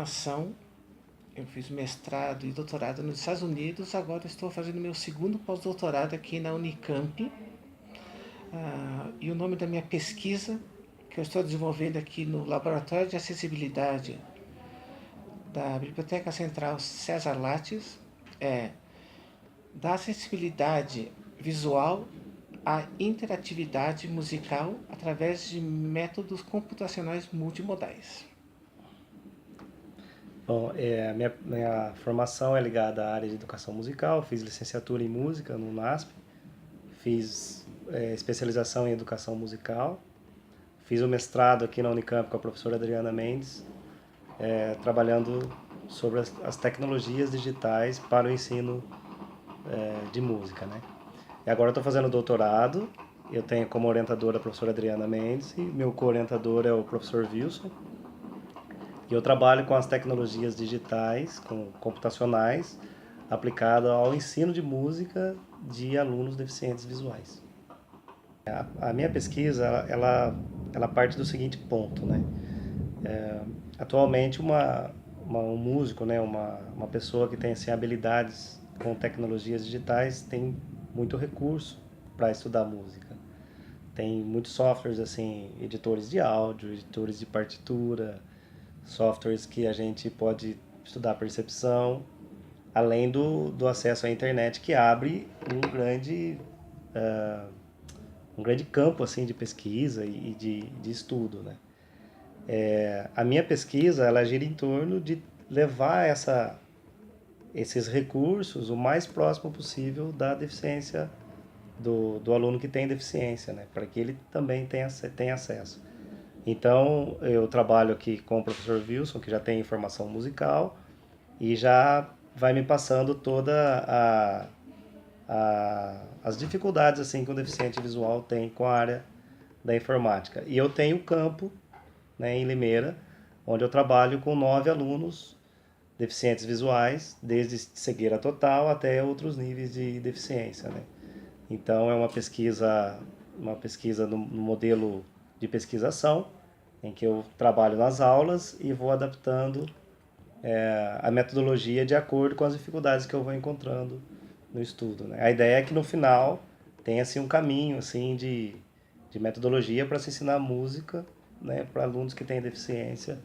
formação, eu fiz mestrado e doutorado nos Estados Unidos, agora estou fazendo meu segundo pós-doutorado aqui na Unicamp. E o nome da minha pesquisa, que eu estou desenvolvendo aqui no Laboratório de Acessibilidade da Biblioteca Central César Lattes, é da acessibilidade visual à interatividade musical através de métodos computacionais multimodais. Bom, minha formação é ligada à área de educação musical, fiz licenciatura em música no NASP, fiz especialização em educação musical, fiz o mestrado aqui na Unicamp com a professora Adriana Mendes, trabalhando sobre as tecnologias digitais para o ensino de música, né? E agora eu estou fazendo doutorado, eu tenho como orientadora a professora Adriana Mendes e meu co-orientador é o professor Wilson. E eu trabalho com as tecnologias digitais, computacionais, aplicada ao ensino de música de alunos deficientes visuais. A minha pesquisa, ela parte do seguinte ponto, né? Atualmente, um músico, né, uma pessoa que tem assim, habilidades com tecnologias digitais tem muito recurso para estudar música. Tem muitos softwares, assim, editores de áudio, editores de partitura, softwares que a gente pode estudar percepção, além do acesso à internet que abre um grande campo assim de pesquisa e de estudo, né? A minha pesquisa ela gira em torno de levar esses recursos o mais próximo possível da deficiência do aluno que tem deficiência, né? Para que ele também tenha acesso. Então, eu trabalho aqui com o professor Wilson, que já tem formação musical, e já vai me passando as dificuldades assim que o deficiente visual tem com a área da informática. E eu tenho campo, né, em Limeira, onde eu trabalho com 9 alunos deficientes visuais, desde cegueira total até outros níveis de deficiência, né? Então é uma pesquisa no modelo de pesquisação, em que eu trabalho nas aulas e vou adaptando a metodologia de acordo com as dificuldades que eu vou encontrando no estudo, né? A ideia é que no final tenha assim, um caminho assim, de metodologia para se ensinar música, né, para alunos que têm deficiência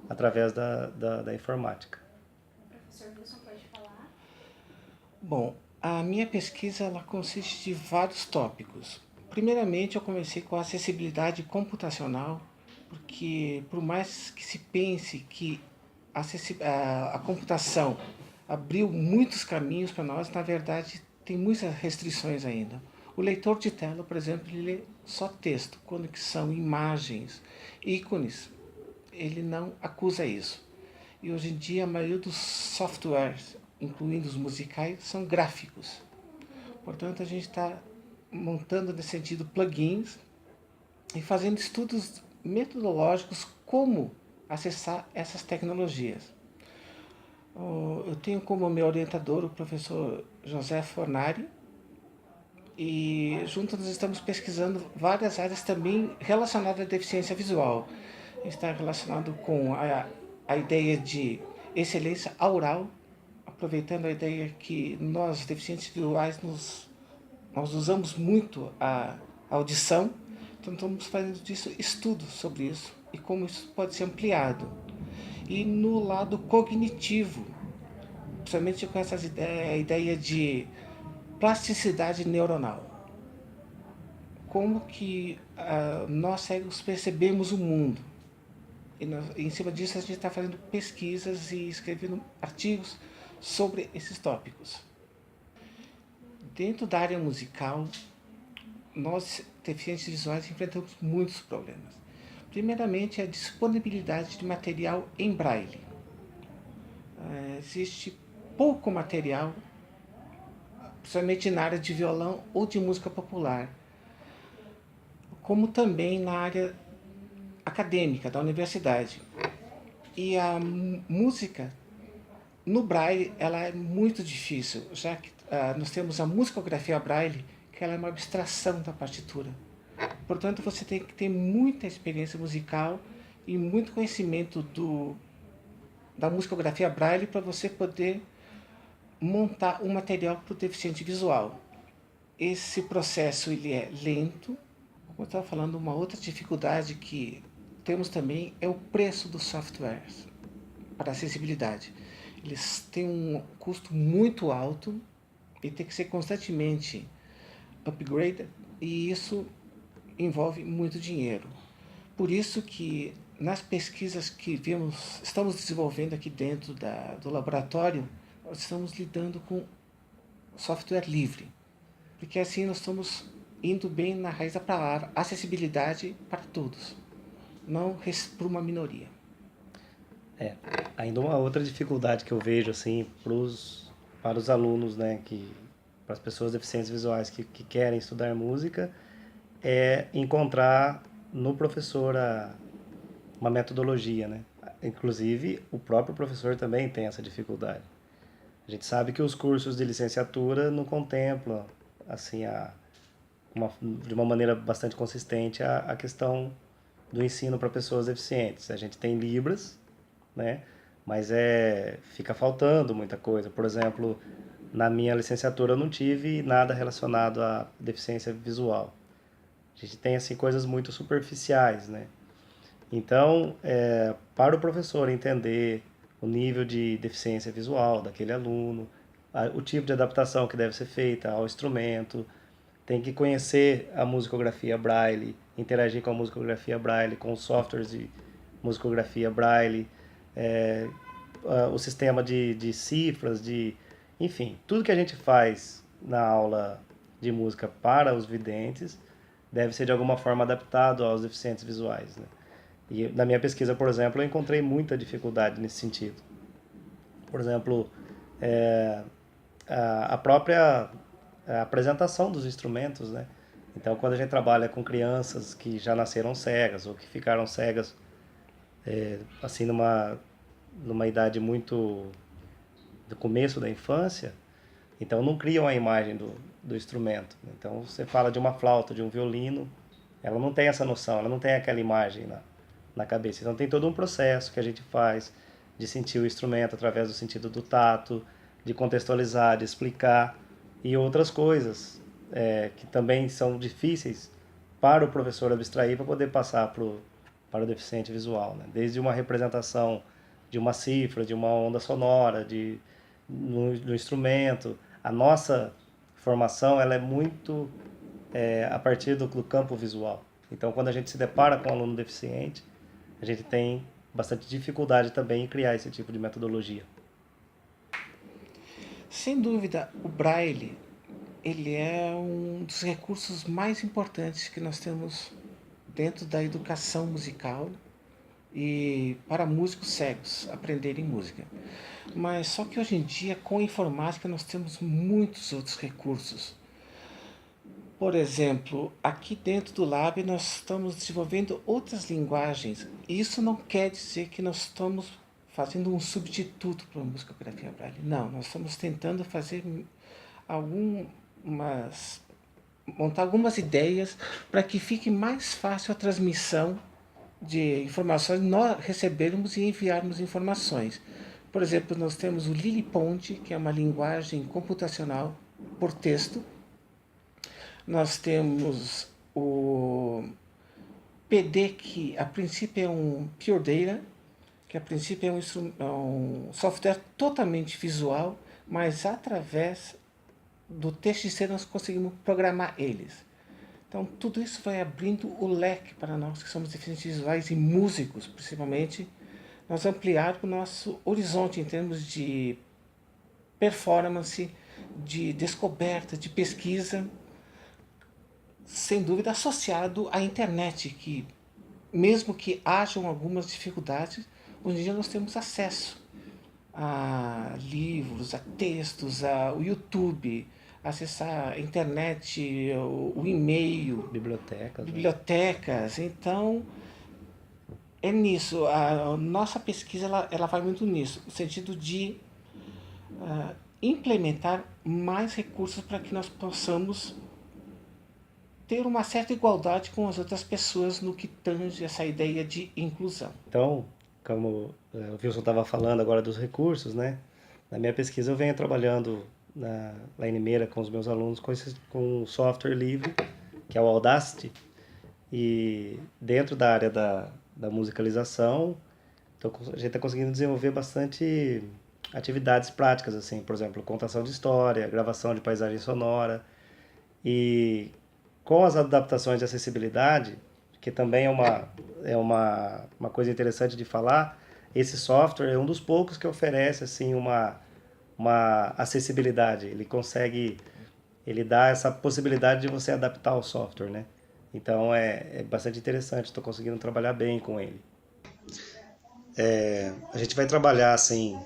através da informática. Professor Wilson, pode falar? Bom, a minha pesquisa ela consiste de vários tópicos. Primeiramente, eu comecei com a acessibilidade computacional, porque por mais que se pense que a computação abriu muitos caminhos para nós, na verdade tem muitas restrições ainda. O leitor de tela, por exemplo, ele lê só texto, quando que são imagens, ícones, ele não acusa isso. E hoje em dia a maioria dos softwares, incluindo os musicais, são gráficos. Portanto, a gente está montando nesse sentido plugins e fazendo estudos metodológicos como acessar essas tecnologias. Eu tenho como meu orientador o professor José Fornari, e juntos nós estamos pesquisando várias áreas também relacionadas à deficiência visual. Está relacionado com a ideia de excelência aural, aproveitando a ideia que nós, deficientes visuais, nós usamos muito a audição, então estamos fazendo disso estudos sobre isso e como isso pode ser ampliado. E no lado cognitivo, principalmente com a ideia de plasticidade neuronal. Como que nós cegos percebemos o mundo. E em cima disso a gente está fazendo pesquisas e escrevendo artigos sobre esses tópicos. Dentro da área musical, nós, deficientes visuais, enfrentamos muitos problemas. Primeiramente, a disponibilidade de material em braille. Existe pouco material, principalmente na área de violão ou de música popular, como também na área acadêmica da universidade. E a música no braille ela é muito difícil, já que nós temos a musicografia braille, que ela é uma abstração da partitura. Portanto, você tem que ter muita experiência musical e muito conhecimento da musicografia Braille para você poder montar um material para o deficiente visual. Esse processo ele é lento. Como eu estava falando, uma outra dificuldade que temos também é o preço dos softwares para acessibilidade. Eles têm um custo muito alto e tem que ser constantemente upgraded, e isso envolve muito dinheiro. Por isso que nas pesquisas que estamos desenvolvendo aqui dentro do laboratório, nós estamos lidando com software livre, porque assim nós estamos indo bem na raiz da palavra, acessibilidade para todos, não para uma minoria. Ainda uma outra dificuldade que eu vejo assim para os alunos, né, para as pessoas deficientes visuais que querem estudar música, é encontrar no professor uma metodologia, né? Inclusive, o próprio professor também tem essa dificuldade. A gente sabe que os cursos de licenciatura não contemplam, assim, de uma maneira bastante consistente a questão do ensino para pessoas deficientes. A gente tem Libras, né? Mas fica faltando muita coisa. Por exemplo, na minha licenciatura eu não tive nada relacionado à deficiência visual. A gente tem assim coisas muito superficiais, né? Então, para o professor entender o nível de deficiência visual daquele aluno, o tipo de adaptação que deve ser feita ao instrumento, tem que conhecer a musicografia Braille, interagir com a musicografia Braille, com os softwares de musicografia Braille, o sistema de cifras, enfim, tudo que a gente faz na aula de música para os videntes deve ser de alguma forma adaptado aos deficientes visuais, né? E na minha pesquisa, por exemplo, eu encontrei muita dificuldade nesse sentido. Por exemplo, a própria apresentação dos instrumentos, né? Então, quando a gente trabalha com crianças que já nasceram cegas ou que ficaram cegas, assim, numa idade muito do começo da infância, então não criam a imagem do instrumento. Então, você fala de uma flauta, de um violino, ela não tem essa noção, ela não tem aquela imagem na cabeça. Então, tem todo um processo que a gente faz de sentir o instrumento através do sentido do tato, de contextualizar, de explicar, e outras coisas que também são difíceis para o professor abstrair para poder passar para o deficiente visual, né? Desde uma representação de uma cifra, de uma onda sonora, no instrumento. A nossa formação ela é muito a partir do campo visual. Então, quando a gente se depara com um aluno deficiente, a gente tem bastante dificuldade também em criar esse tipo de metodologia. Sem dúvida, o Braille ele é um dos recursos mais importantes que nós temos dentro da educação musical e para músicos cegos aprenderem música. Mas só que hoje em dia, com a informática, nós temos muitos outros recursos. Por exemplo, aqui dentro do Lab nós estamos desenvolvendo outras linguagens. Isso não quer dizer que nós estamos fazendo um substituto para a musicografia Braille. Não, nós estamos tentando fazer montar algumas ideias para que fique mais fácil a transmissão de informações, nós recebermos e enviarmos informações. Por exemplo, nós temos o LiliPond, que é uma linguagem computacional por texto. Nós temos o PD, que a princípio é um Pure Data, que a princípio é um software totalmente visual, mas através do texto de cena nós conseguimos programar eles. Então, tudo isso vai abrindo o leque para nós que somos deficientes visuais e músicos, principalmente, nós ampliar o nosso horizonte em termos de performance, de descoberta, de pesquisa, sem dúvida associado à internet, que mesmo que hajam algumas dificuldades, hoje em dia nós temos acesso a livros, a textos, ao YouTube, acessar a internet, o e-mail, bibliotecas. Né? Então, é nisso. A nossa pesquisa ela vai muito nisso, no sentido de implementar mais recursos para que nós possamos ter uma certa igualdade com as outras pessoas no que tange essa ideia de inclusão. Então, como o Wilson estava falando agora dos recursos, né? Na minha pesquisa eu venho trabalhando lá em Limeira com os meus alunos com um software livre, que é o Audacity, e dentro da área da musicalização, a gente está conseguindo desenvolver bastante atividades práticas, assim, por exemplo, contação de história, gravação de paisagem sonora, e com as adaptações de acessibilidade, que também é uma coisa interessante de falar, esse software é um dos poucos que oferece assim uma acessibilidade. Ele dá essa possibilidade de você adaptar o software, né? Então é bastante interessante, estou conseguindo trabalhar bem com ele. A gente vai trabalhar assim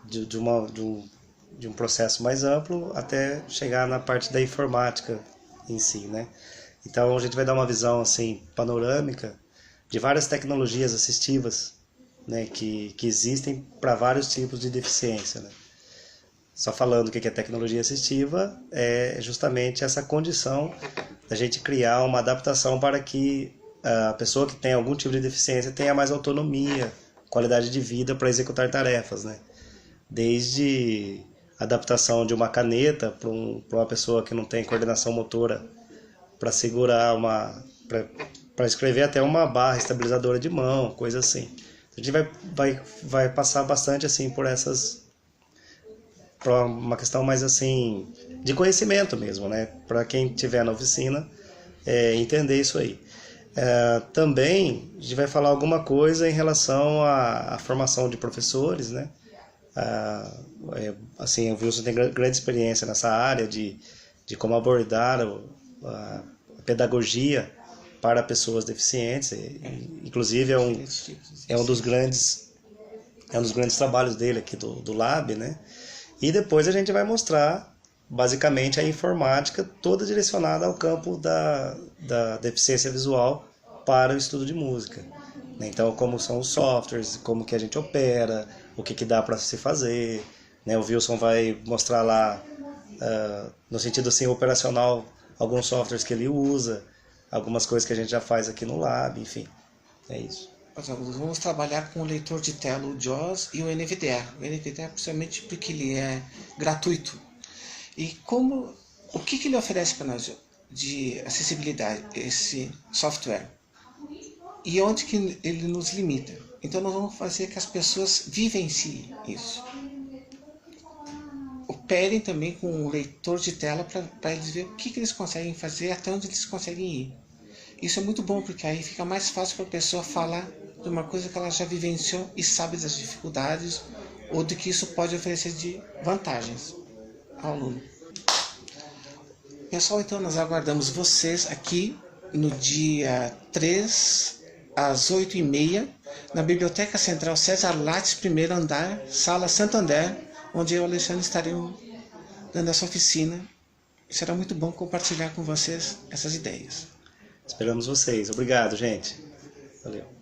de um processo mais amplo até chegar na parte da informática em si, né? Então a gente vai dar uma visão assim panorâmica de várias tecnologias assistivas, né, que existem para vários tipos de deficiência, né? Só falando o que é tecnologia assistiva, é justamente essa condição da gente criar uma adaptação para que a pessoa que tem algum tipo de deficiência tenha mais autonomia, qualidade de vida para executar tarefas, né? Desde a adaptação de uma caneta para uma pessoa que não tem coordenação motora para segurar para escrever até uma barra estabilizadora de mão, coisa assim. A gente vai passar bastante assim por uma questão mais assim de conhecimento mesmo, né? Para quem estiver na oficina entender isso aí. Também a gente vai falar alguma coisa em relação à formação de professores, né? Assim, o Wilson tem grande experiência nessa área de como abordar a pedagogia para pessoas deficientes. Inclusive é um dos grandes trabalhos dele aqui do Lab, né? E depois a gente vai mostrar basicamente a informática toda direcionada ao campo da deficiência visual para o estudo de música. Então, como são os softwares, como que a gente opera, o que dá para se fazer, né? O Wilson vai mostrar lá, no sentido assim, operacional, alguns softwares que ele usa, algumas coisas que a gente já faz aqui no Lab, enfim, é isso. Vamos trabalhar com o leitor de tela, o JAWS e o NVDA. O NVDA principalmente porque ele é gratuito. E o que ele oferece para nós de acessibilidade, esse software? E onde que ele nos limita? Então nós vamos fazer que as pessoas vivenciem isso. Operem também com o leitor de tela para eles verem o que eles conseguem fazer, até onde eles conseguem ir. Isso é muito bom, porque aí fica mais fácil para a pessoa falar de uma coisa que ela já vivenciou e sabe das dificuldades ou do que isso pode oferecer de vantagens ao aluno. Pessoal, então nós aguardamos vocês aqui no dia 3 às 8h30 na Biblioteca Central César Lattes, primeiro andar, Sala Santander, onde eu e o Alexandre estaremos dando essa oficina. Será muito bom compartilhar com vocês essas ideias. Esperamos vocês. Obrigado, gente. Valeu.